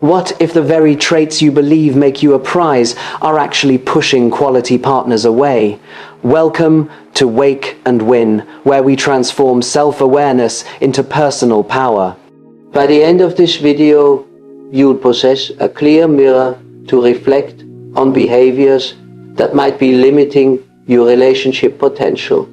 What if the very traits you believe make you a prize are actually pushing quality partners away? Welcome to Wake and Win, where we transform self-awareness into personal power. By the end of this video, you'll possess a clear mirror to reflect on behaviors that might be limiting your relationship potential.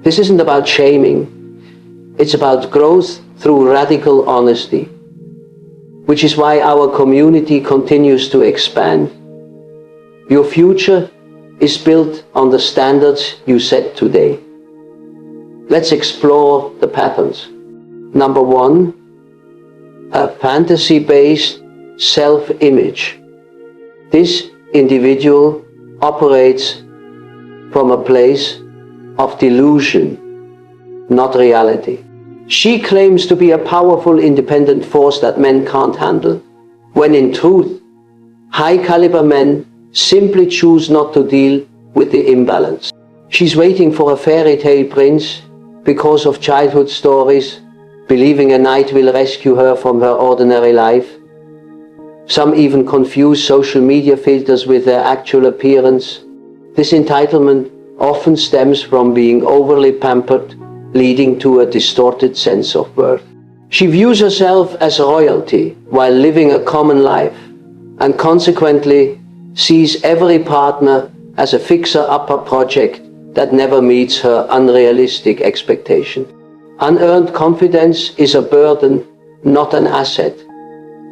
This isn't about shaming. It's about growth through radical honesty, which is why our community continues to expand. Your future is built on the standards you set today. Let's explore the patterns. Number 1, a fantasy-based self-image. This individual operates from a place of delusion, not reality. She claims to be a powerful, independent force that men can't handle, when in truth, high-caliber men simply choose not to deal with the imbalance. She's waiting for a fairy tale prince because of childhood stories, believing a knight will rescue her from her ordinary life. Some even confuse social media filters with their actual appearance. This entitlement often stems from being overly pampered, leading to a distorted sense of worth. She views herself as royalty while living a common life, and consequently sees every partner as a fixer-upper project that never meets her unrealistic expectation. Unearned confidence is a burden, not an asset.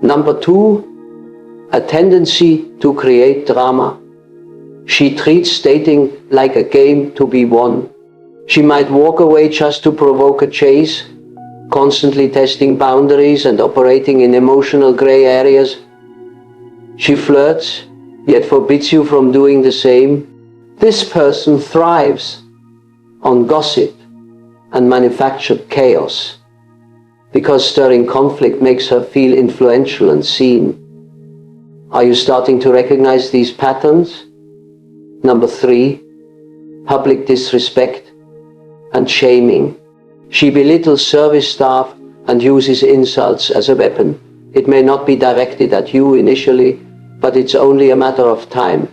Number 2, a tendency to create drama. She treats dating like a game to be won. She might walk away just to provoke a chase, constantly testing boundaries and operating in emotional gray areas. She flirts, yet forbids you from doing the same. This person thrives on gossip and manufactured chaos, because stirring conflict makes her feel influential and seen. Are you starting to recognize these patterns? Number 3, public disrespect and shaming. She belittles service staff and uses insults as a weapon. It may not be directed at you initially, but it's only a matter of time.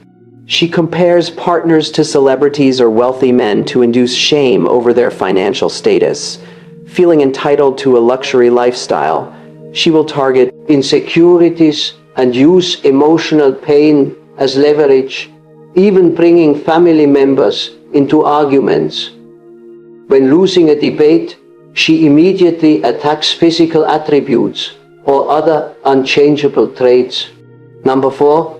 She compares partners to celebrities or wealthy men to induce shame over their financial status. Feeling entitled to a luxury lifestyle, she will target insecurities and use emotional pain as leverage, even bringing family members into arguments. When losing a debate, she immediately attacks physical attributes or other unchangeable traits. Number 4,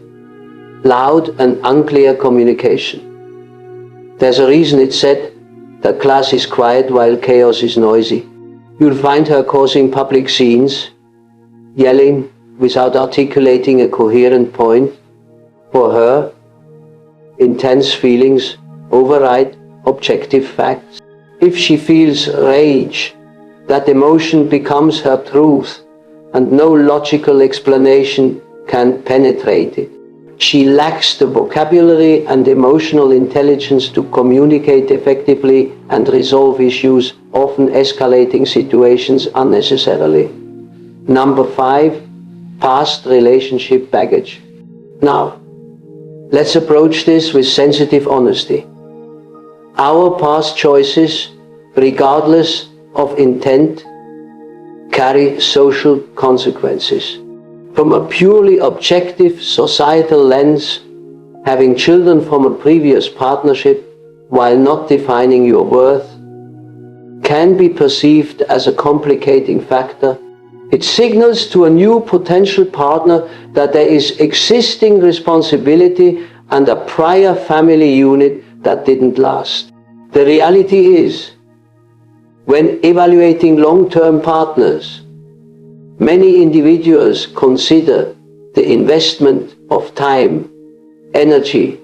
loud and unclear communication. There's a reason it's said that class is quiet while chaos is noisy. You'll find her causing public scenes, yelling without articulating a coherent point. For her, intense feelings override objective facts. If she feels rage, that emotion becomes her truth, and no logical explanation can penetrate it. She lacks the vocabulary and emotional intelligence to communicate effectively and resolve issues, often escalating situations unnecessarily. Number 5, past relationship baggage. Now, let's approach this with sensitive honesty. Our past choices, regardless of intent, carry social consequences. From a purely objective societal lens, having children from a previous partnership, while not defining your worth, can be perceived as a complicating factor. It signals to a new potential partner that there is existing responsibility and a prior family unit that didn't last. The reality is, when evaluating long-term partners, many individuals consider the investment of time, energy,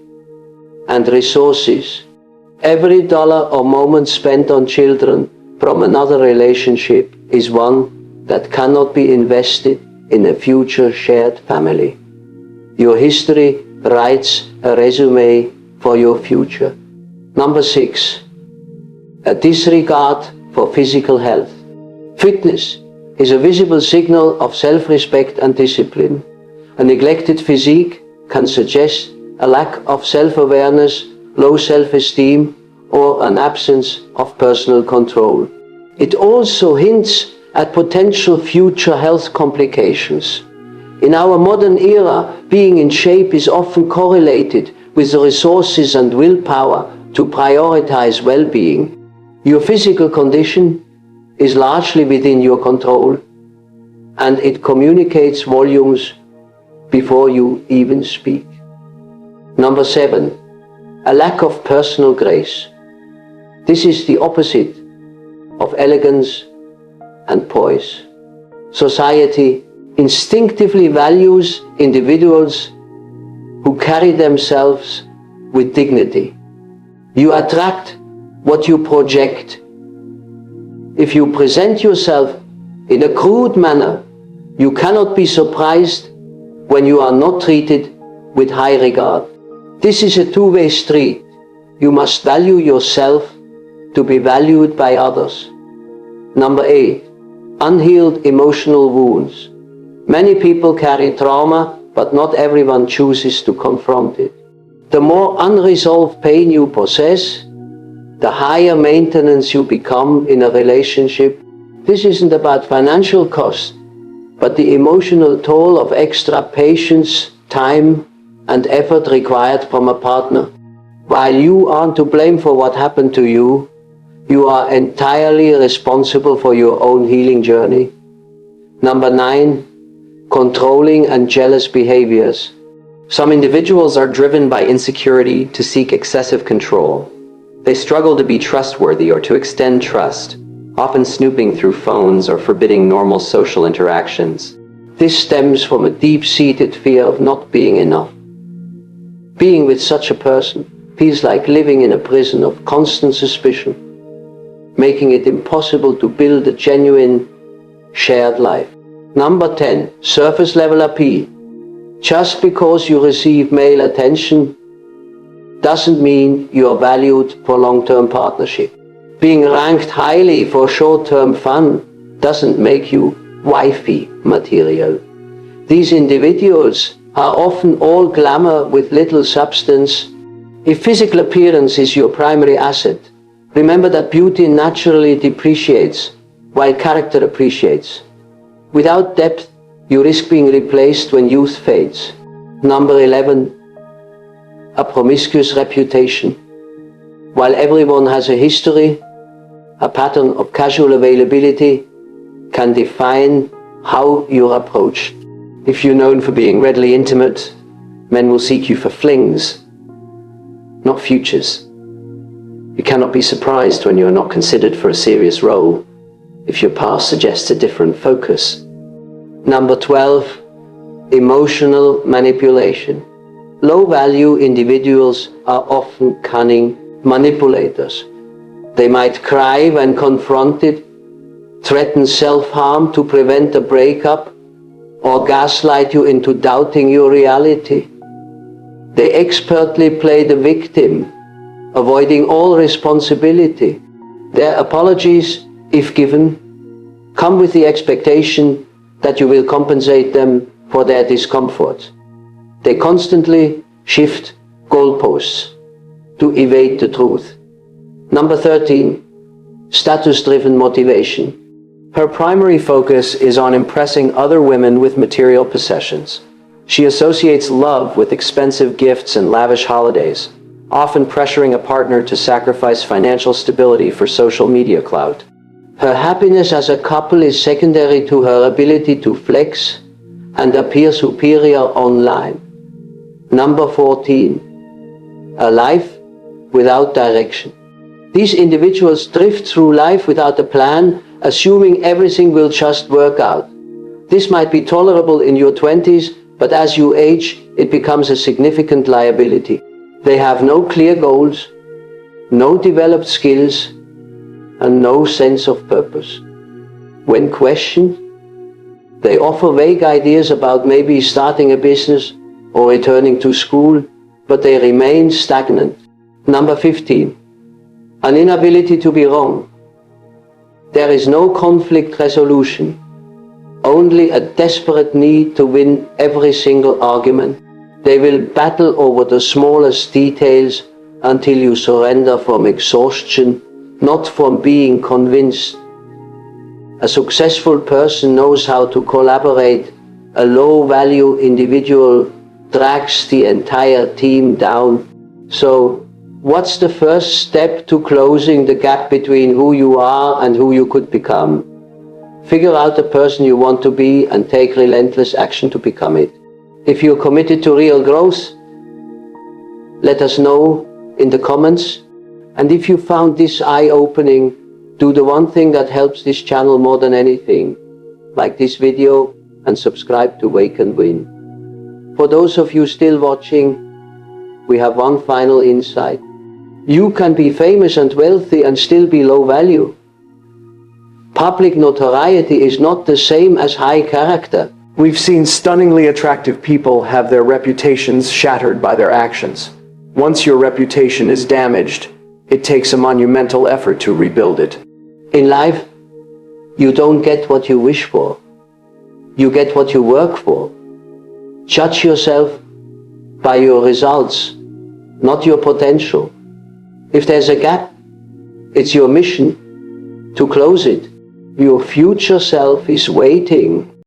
and resources. Every dollar or moment spent on children from another relationship is one that cannot be invested in a future shared family. Your history writes a resume for your future. Number 6, a disregard for physical health. Fitness is a visible signal of self-respect and discipline. A neglected physique can suggest a lack of self-awareness, low self-esteem, or an absence of personal control. It also hints at potential future health complications. In our modern era, being in shape is often correlated with the resources and willpower to prioritize well-being. Your physical condition is largely within your control, and it communicates volumes before you even speak. Number 7, a lack of personal grace. This is the opposite of elegance and poise. Society instinctively values individuals who carry themselves with dignity. You attract what you project. If you present yourself in a crude manner, you cannot be surprised when you are not treated with high regard. This is a two-way street. You must value yourself to be valued by others. Number 8, unhealed emotional wounds. Many people carry trauma, but not everyone chooses to confront it. The more unresolved pain you possess, the higher maintenance you become in a relationship. This isn't about financial cost, but the emotional toll of extra patience, time, and effort required from a partner. While you aren't to blame for what happened to you, you are entirely responsible for your own healing journey. Number 9, controlling and jealous behaviors. Some individuals are driven by insecurity to seek excessive control. They struggle to be trustworthy or to extend trust, often snooping through phones or forbidding normal social interactions. This stems from a deep-seated fear of not being enough. Being with such a person feels like living in a prison of constant suspicion, making it impossible to build a genuine, shared life. Number 10, surface level appeal. Just because you receive male attention doesn't mean you are valued for long-term partnership. Being ranked highly for short-term fun doesn't make you wifey material. These individuals are often all glamour with little substance. If physical appearance is your primary asset, remember that beauty naturally depreciates while character appreciates. Without depth, you risk being replaced when youth fades. Number 11, a promiscuous reputation. While everyone has a history, a pattern of casual availability can define how you're approached. If you're known for being readily intimate, men will seek you for flings, not futures. You cannot be surprised when you are not considered for a serious role if your past suggests a different focus. Number 12, emotional manipulation. Low-value individuals are often cunning manipulators. They might cry when confronted, threaten self-harm to prevent a breakup, or gaslight you into doubting your reality. They expertly play the victim, avoiding all responsibility. Their apologies, if given, come with the expectation that you will compensate them for their discomfort. They constantly shift goalposts to evade the truth. Number 13, status-driven motivation. Her primary focus is on impressing other women with material possessions. She associates love with expensive gifts and lavish holidays, often pressuring a partner to sacrifice financial stability for social media clout. Her happiness as a couple is secondary to her ability to flex and appear superior online. Number 14, a life without direction. These individuals drift through life without a plan, assuming everything will just work out. This might be tolerable in your 20s, but as you age, it becomes a significant liability. They have no clear goals, no developed skills, and no sense of purpose. When questioned, they offer vague ideas about maybe starting a business or returning to school, but they remain stagnant. Number 15, an inability to be wrong. There is no conflict resolution. only a desperate need to win every single argument. They will battle over the smallest details until you surrender from exhaustion, not from being convinced. A successful person knows how to collaborate. A low-value individual drags the entire team down. So, what's the first step to closing the gap between who you are and who you could become? Figure out the person you want to be and take relentless action to become it. If you're committed to real growth, let us know in the comments. And if you found this eye-opening, do the one thing that helps this channel more than anything. Like this video and subscribe to Wake and Win. For those of you still watching, we have one final insight. You can be famous and wealthy and still be low value. Public notoriety is not the same as high character. We've seen stunningly attractive people have their reputations shattered by their actions. Once your reputation is damaged, it takes a monumental effort to rebuild it. In life, you don't get what you wish for. You get what you work for. Judge yourself by your results, not your potential. If there's a gap, it's your mission to close it. Your future self is waiting.